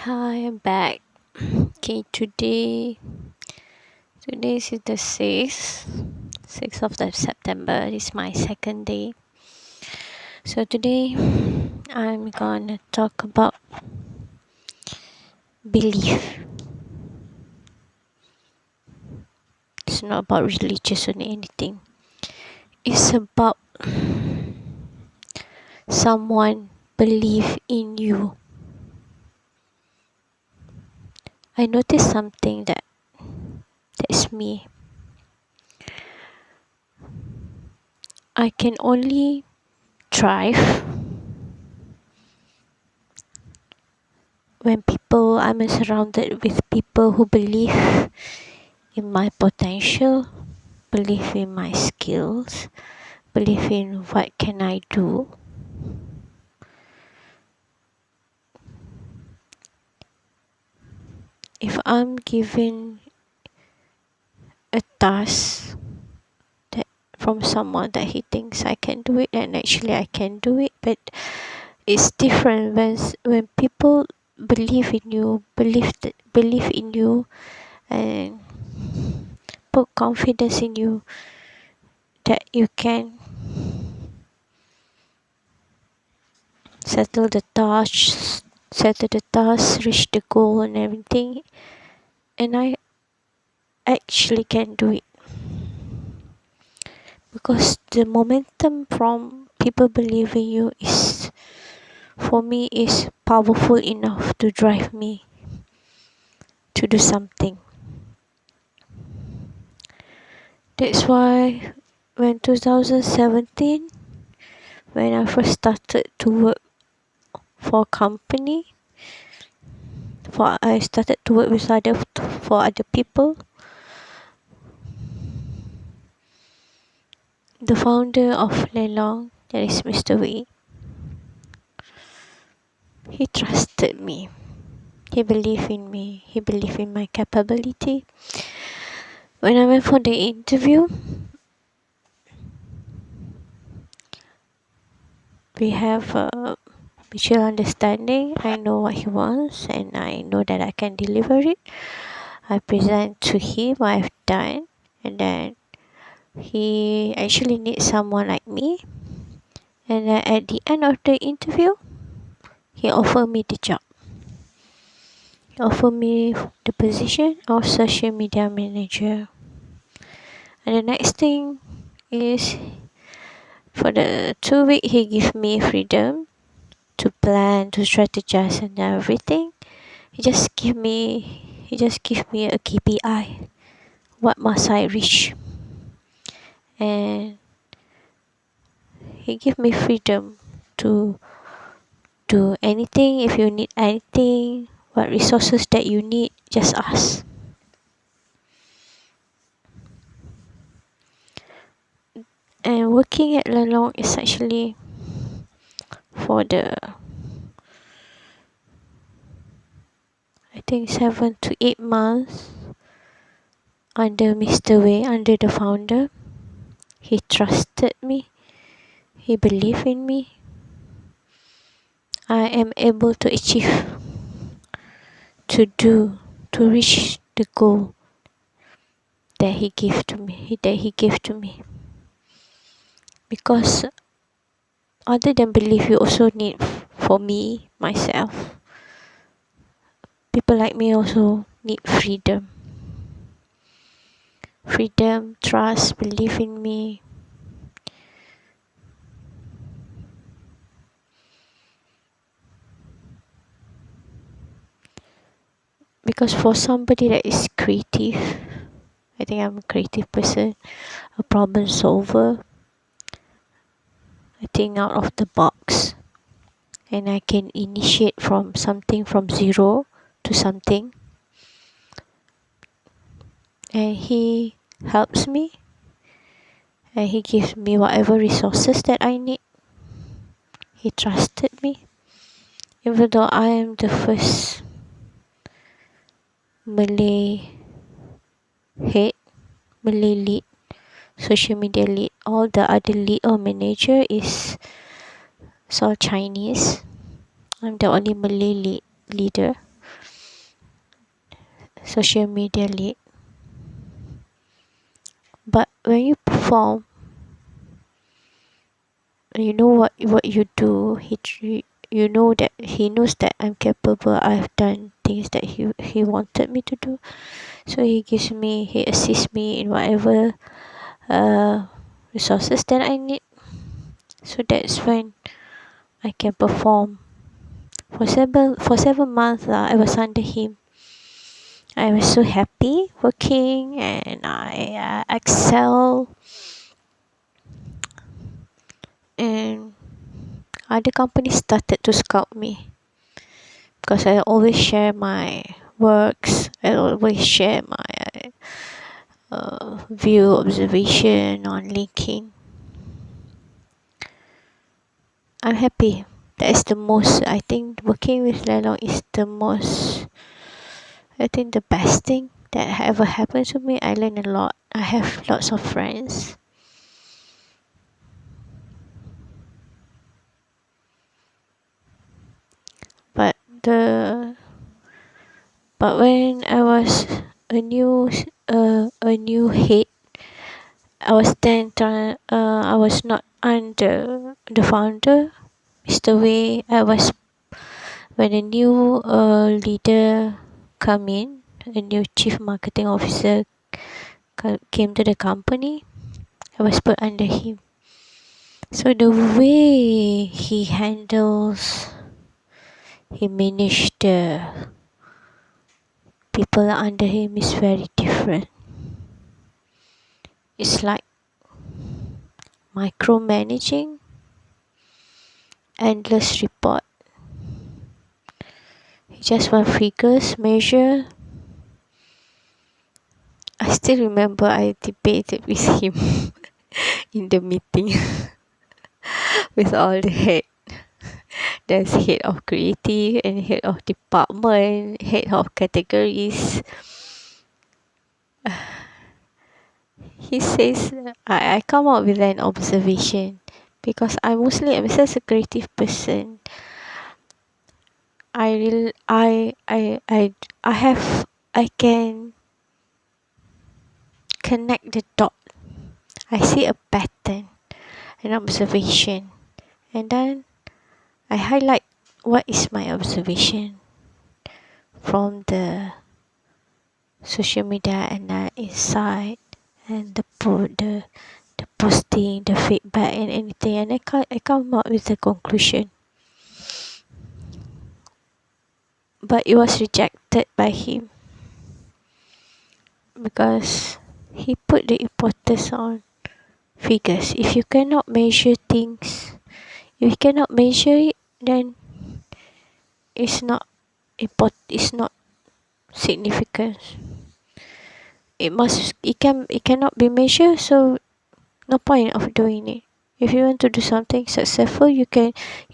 Hi, I'm back. Okay, today is the 6th of the September. This is my second day. So today I'm gonna talk about belief. It's not about religious or anything. It's about someone believe in you. I noticed something that's me. I can only thrive when I'm surrounded with people who believe in my potential, believe in my skills, believe in what can I do. If I'm given a task that from someone that he thinks I can do it, and actually I can do it, but it's different when people believe in you, believe in you, and put confidence in you that you can settle the task, reach the goal and everything, and I actually can do it because the momentum from people believing you is, for me, is powerful enough to drive me to do something. That's why when 2017, when I first started to work for a company, I started to work with other people. The founder of Lelong, that is Mr. Wei, he trusted me. He believed in me. He believed in my capability. When I went for the interview, we have a mutual understanding. I know what he wants and I know that I can deliver it. I present to him what I've done, and then he actually needs someone like me. And then at the end of the interview, he offered me the job. He offered me the position of social media manager. And the next thing is, for the 2 week, he gave me freedom to plan, to strategize and everything. He just give me a KPI. What must I reach? And he give me freedom to do anything. If you need anything, what resources that you need, just ask. And working at Lelong is actually for I think 7 to 8 months under Mr. Wei, under the founder. He trusted me. He believed in me. I am able to achieve, to reach the goal that he gave to me. Because other than belief, you also need, for me, myself, people like me also need freedom. Freedom, trust, believe in me. Because for somebody that is creative, I think I'm a creative person, a problem solver. I think out of the box, and I can initiate from something from zero to something. And he helps me, and he gives me whatever resources that I need. He trusted me, even though I am the first Malay lead, social media lead. All the other lead or manager is all Chinese. I'm the only Malay leader. social media lead. But when you perform, you know what you do. You know that he knows that I'm capable. I've done things that he wanted me to do. So he assists me in whatever uh resources that I need. So that's when I can perform. For 7 months I was under him. I was so happy working, and I excel, and other companies started to scout me because I always share my works. I always share my view observation on LinkedIn. I'm happy. That is the most. I think working with Lelong is the most. I think the best thing that ever happened to me. I learned a lot. I have lots of friends. But the but when I was a new head, I was not under the founder, Mr. Wei. I was when a new leader come in, a new chief marketing officer came to the company. I was put under him. So the way he managed the people under him is very different. It's like micromanaging, endless report. He just want figures, measure. I still remember I debated with him in the meeting with all the head. There's head of creative and head of department, head of categories. He says I come up with an observation because I'm such a creative person. I will I have I can connect the dot. I see a pattern, an observation, and then I highlight what is my observation from the social media and insight and the posting, the feedback and anything, and I come up with the conclusion. But it was rejected by him because he put the importance on figures. If you cannot measure things, if you cannot measure it, then it's not it's not significant. It cannot be measured, so no point of doing it. If you want to do something successful, you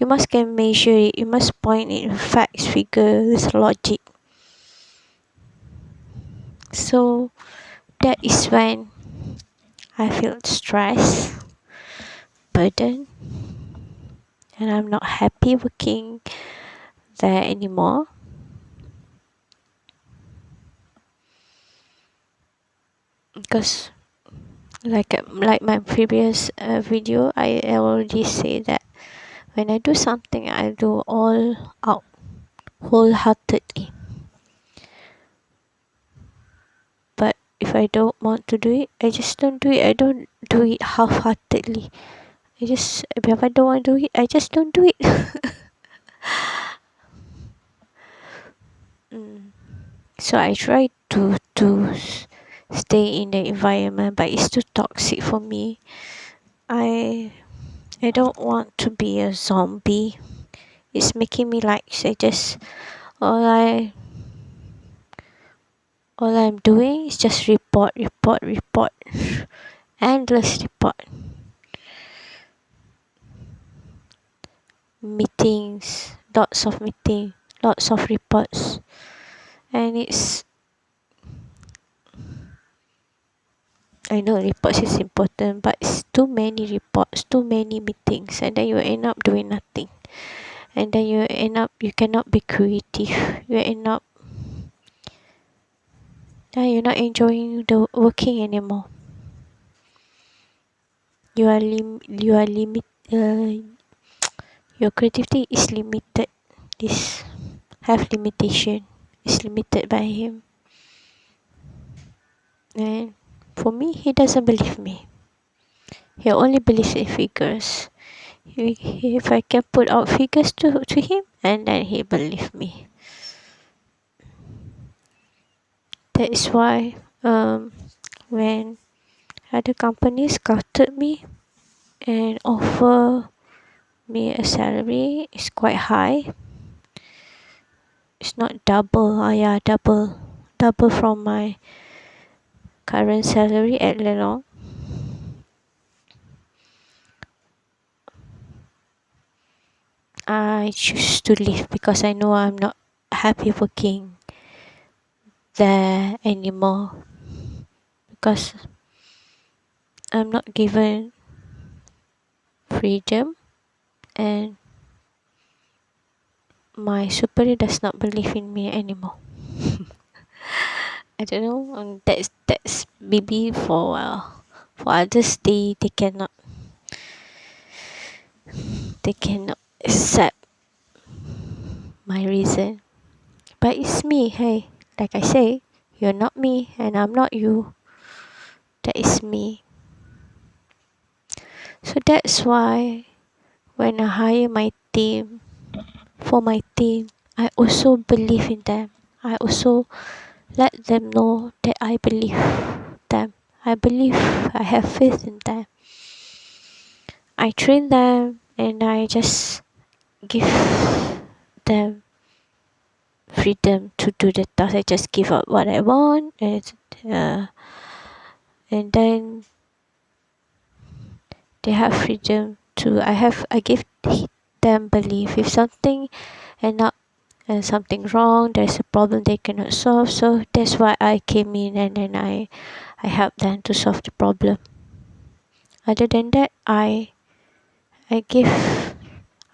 must can measure it. You must point it in facts, figures, logic. So that is when I feel stressed, burden, and I'm not happy working there anymore. Because like my previous video, I already say that when I do something, I do all out, wholeheartedly. But if I don't want to do it, I just don't do it. I don't do it half-heartedly. If I don't want to do it, I just don't do it. So I try to stay in the environment, but it's too toxic for me. I don't want to be a zombie. It's making me like say just all I all I'm doing is just report, endless report, meetings, lots of reports, and I know reports is important, but it's too many reports, too many meetings, and then you end up doing nothing, and then you cannot be creative. You end up Then you're not enjoying the working anymore. You are limit. Your creativity is limited. This have limitation. Is limited by him. And for me, he doesn't believe me. He only believes in figures. If I can put out figures to him, and then he believe me. That is why when other companies scouted me and offer me a salary is quite high. It's not double. Yeah, double from my current salary at Lelong. I choose to leave because I know I'm not happy working there anymore, because I'm not given freedom, and my superior does not believe in me anymore. I don't know. That's maybe for others, they cannot accept my reason. But it's me. Hey, like I say, you're not me, and I'm not you. That is me. So that's why when I hire my team, for my team, I also believe in them. I also let them know that I believe them. I believe, I have faith in them. I train them and I just give them freedom to do the task. I just give up what I want, uh, and then they have freedom to. I give them belief. If something and not and something wrong, there's a problem they cannot solve. So that's why I came in, and then I help them to solve the problem. Other than that, I give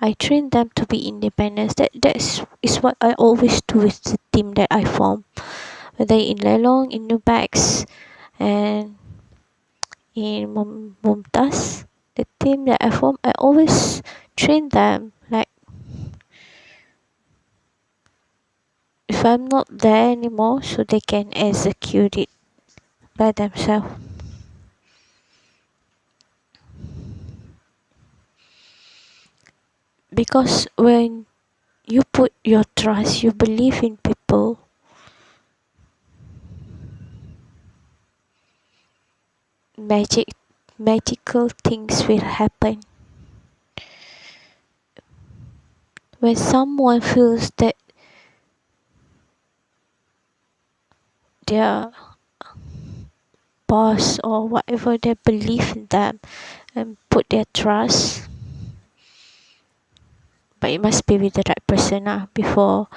I train them to be independent. That is what I always do with the team that I form, whether in Lelong, in Nubax, and in Mumtaz. The team that I form, I always train them. Like if I'm not there anymore, so they can execute it by themselves. Because when you put your trust, you believe in people, magic magical things will happen. When someone feels that their boss or whatever, they believe in them and put their trust, but it must be with the right person. Before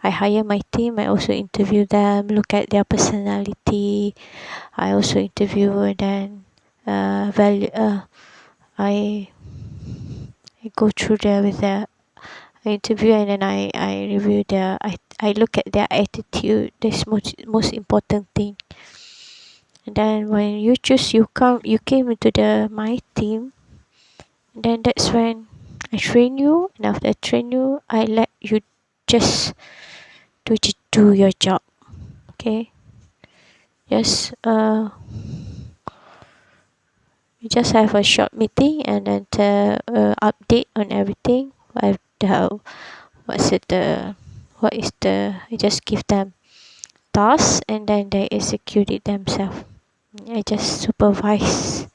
I hire my team, I also interview them, look at their personality. I also interview, and then value I I go through there with their interview, and then I review I look at their attitude. That's most important thing. And then when you came into the my team, then that's when I train you, and after I train you, I let you just do your job. Okay, just we just have a short meeting, and then update on everything. What's it the what is the I just give them tasks, and then they execute it themselves. I just supervise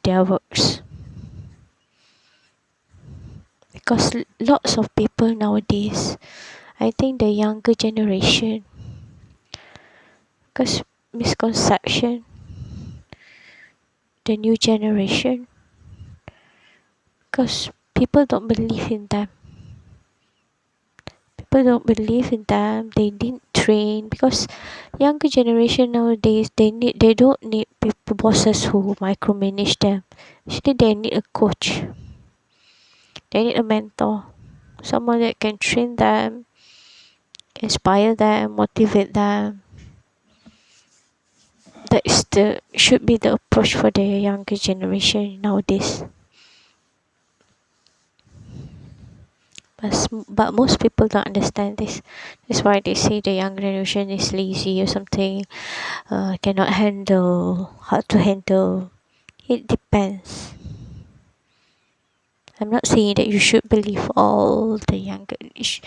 their works, because lots of people nowadays, I think the younger generation, because misconception, the new generation, because people don't believe in them. People don't believe in them. They didn't train, because younger generation nowadays, they don't need people bosses who micromanage them. Actually, they need a coach. They need a mentor, someone that can train them, inspire them, motivate them. That is the should be the approach for the younger generation nowadays. But most people don't understand this. That's why they say the younger generation is lazy or something, cannot handle, hard to handle. It depends. I'm not saying that you should believe all the younger age,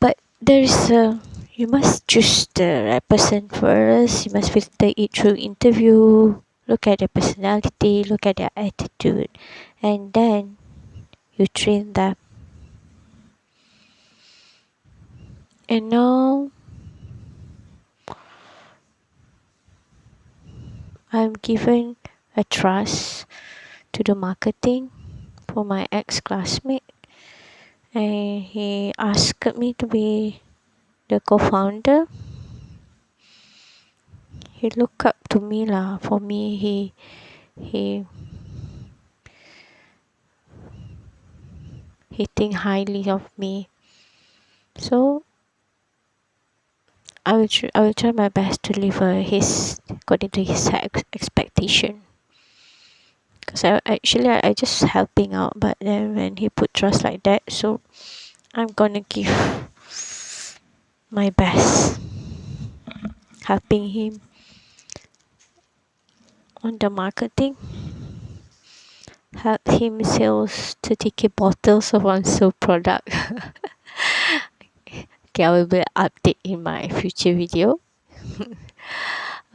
but there is a you must choose the right person first. You must filter it through interview. Look at their personality, look at their attitude, and then you train them. And now I'm given a trust to the marketing for my ex classmate, and he asked me to be the co-founder. He looked up to me lah. For me, he he think highly of me. So I will try my best to deliver his according to his expectation. Because I just helping out, but then when he put trust like that, so I'm gonna give my best, helping him on the marketing, help him sales 30k bottles of one soap product. Okay, I will update in my future video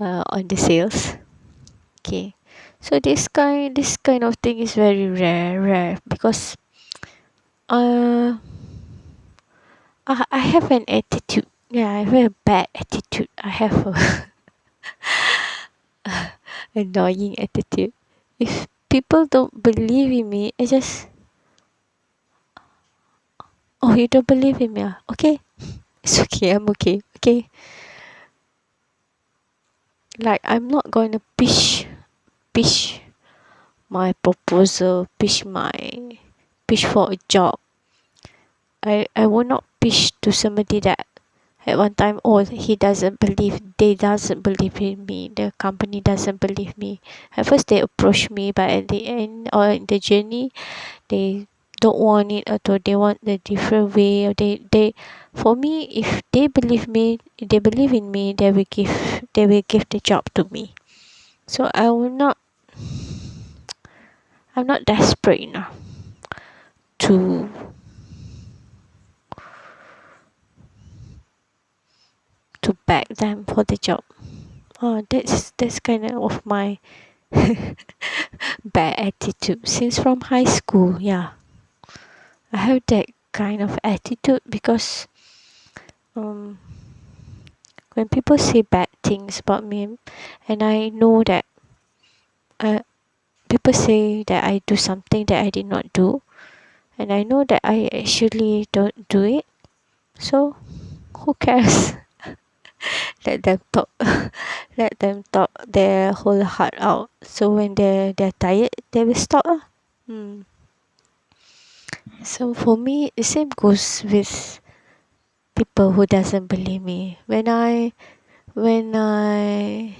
on the sales. Okay, so this kind of thing is very rare because uh I have an attitude. Yeah, I have a bad attitude. I have a annoying attitude. If people don't believe in me, I just, oh, you don't believe in me? Okay, it's okay. I'm okay. Okay, like I'm not going to pitch my proposal, pitch for a job. I will not pitch to somebody that at one time, oh, they doesn't believe in me, the company doesn't believe me. At first they approach me, but at the end or in the journey they don't want it, or they want a different way, or they for me, if they believe me, they believe in me, they will give the job to me. So I'm not desperate enough to beg them for the job. Oh, that's kind of my bad attitude since from high school. Yeah, I have that kind of attitude because um when people say bad things about me, and I know that uh, people say that I do something that I did not do, and I know that I actually don't do it, so who cares? Let them talk. Let them talk their whole heart out, so when they're tired they will stop. Hmm. So for me, the same goes with people who doesn't believe me. When I when I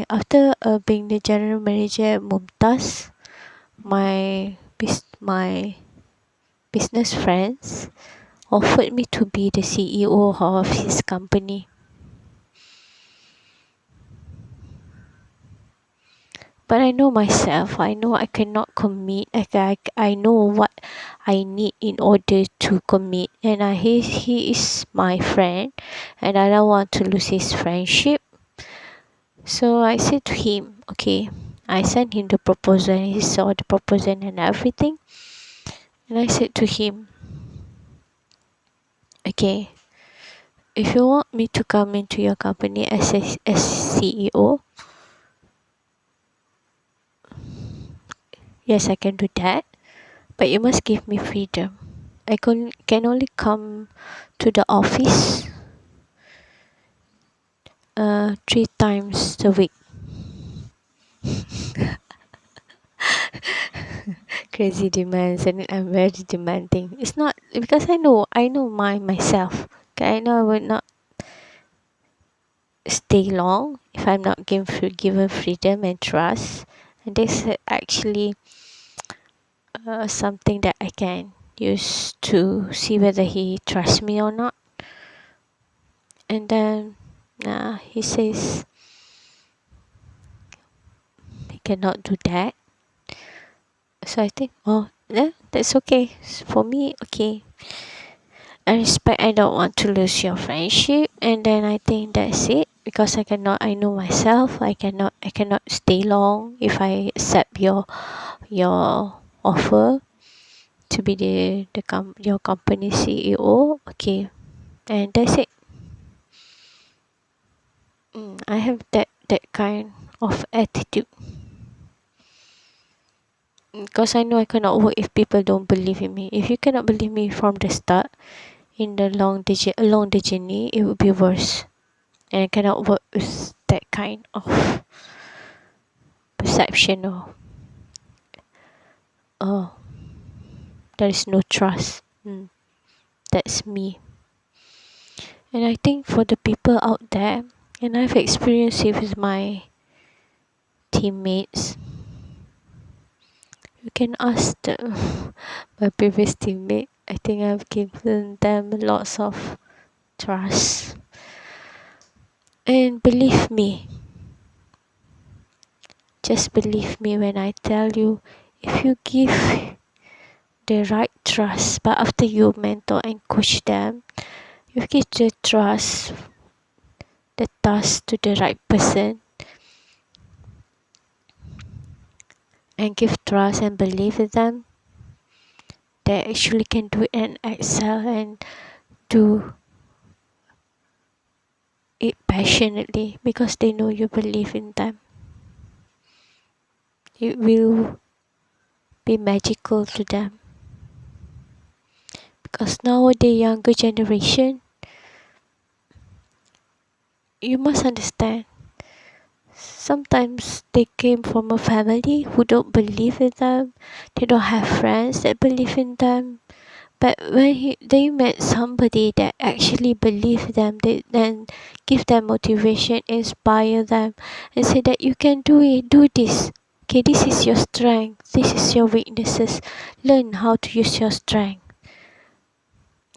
after being the general manager at Mumtaz, my business friends offered me to be the CEO of his company. But I know myself. I know I cannot commit. I know what I need in order to commit. And he is my friend, and I don't want to lose his friendship. So I said to him, okay. I sent him the proposal. And he saw the proposal and everything. And I said to him, okay, if you want me to come into your company as CEO, yes, I can do that. But you must give me freedom. I can only come to the office 3 times a week. Crazy demands, and I'm very demanding. It's not because I know myself. Okay, I know I would not stay long if I'm not given freedom and trust. And this is actually something that I can use to see whether he trusts me or not. And then he says he cannot do that. So I think, oh, yeah, that's okay. For me, okay. I respect, I don't want to lose your friendship. And then I think that's it. Because I know myself. I cannot stay long if I accept your offer to be your company CEO. Okay. And that's it. I have that kind of attitude. Because I know I cannot work if people don't believe in me. If you cannot believe me from the start, in the along the journey, it would be worse. And I cannot work with that kind of perception or oh, there is no trust. That's me. And I think for the people out there, and I've experienced it with my teammates, you can ask my previous teammate. I think I've given them lots of trust. And believe me, just believe me when I tell you, if you give the right trust, but after you mentor and coach them, you give the trust, the task to the right person, and give trust and believe in them, they actually can do it and excel and do it passionately because they know you believe in them. It will be magical to them. Because nowadays younger generation, you must understand, sometimes they came from a family who don't believe in them. They don't have friends that believe in them. But when they met somebody that actually believe them, they then give them motivation, inspire them, and say that you can do it, do this. Okay, this is your strength, this is your weaknesses. Learn how to use your strength.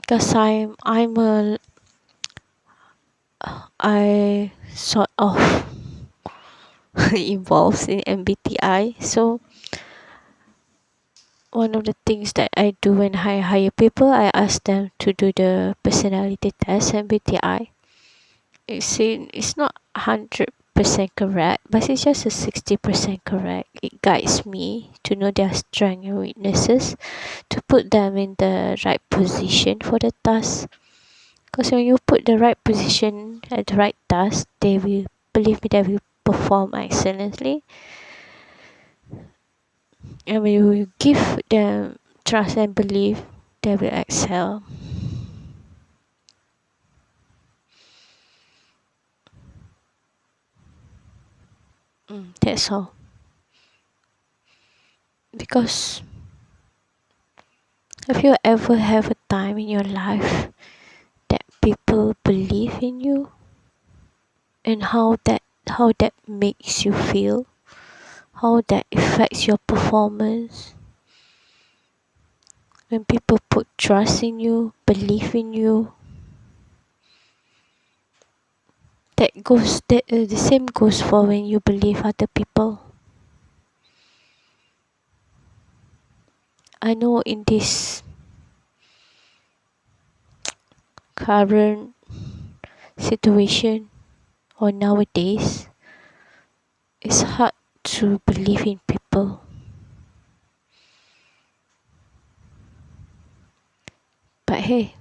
Because I sort of involved in MBTI. So one of the things that I do when I hire people, I ask them to do the personality test MBTI. It's not 100% correct, but it's just a 60% correct. It guides me to know their strengths and weaknesses, to put them in the right position for the task. Because when you put the right position at the right task, they will, believe me, they will perform excellently. And when you give them trust and belief, they will excel. That's all. Because have you ever have a time in your life that people believe in you, and how that makes you feel, how that affects your performance? When people put trust in you, believe in you, the same goes for when you believe other people. I know in this current situation or nowadays, it's hard to believe in people. But hey,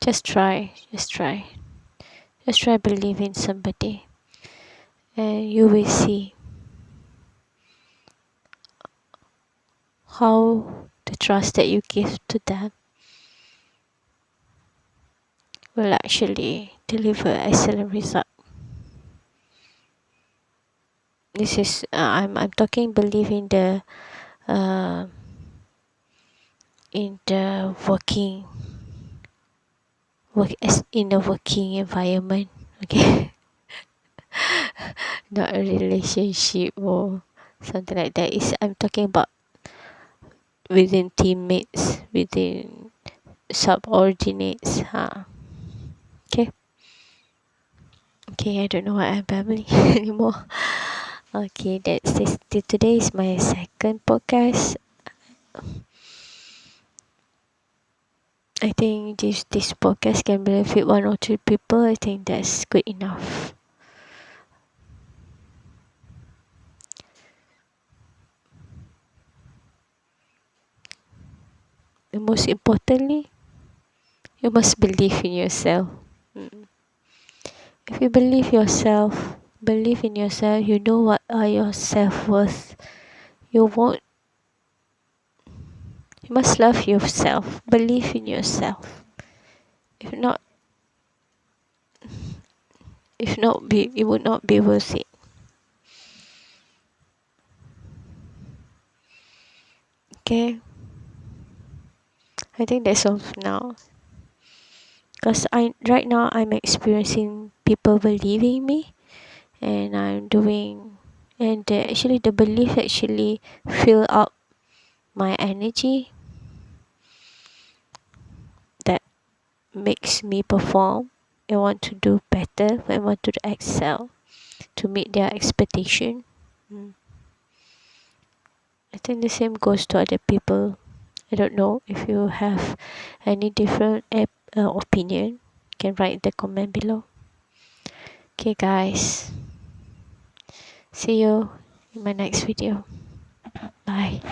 just try believe in somebody, and you will see how the trust that you give to them will actually deliver excellent result. This is I'm talking believe uh, in the work as in a working environment. Okay. Not a relationship or something like that. I'm talking about within teammates, within subordinates. Okay. Okay, I don't know what I'm babbling anymore. Okay, that's this. Today is my second podcast. I think this podcast can benefit one or two people. I think that's good enough. And most importantly, you must believe in yourself. If you believe in yourself, you know what are your self-worth. You won't You must love yourself. Believe in yourself. If not, it would not be worth it. Okay, I think that's all for now. Cause right now I'm experiencing people believing me, and actually the belief actually fill up my energy that makes me perform. I want to do better. I want to excel to meet their expectation. I think the same goes to other people. I don't know if you have any different opinion. You can write in the comment below. Okay, guys. See you in my next video. Bye.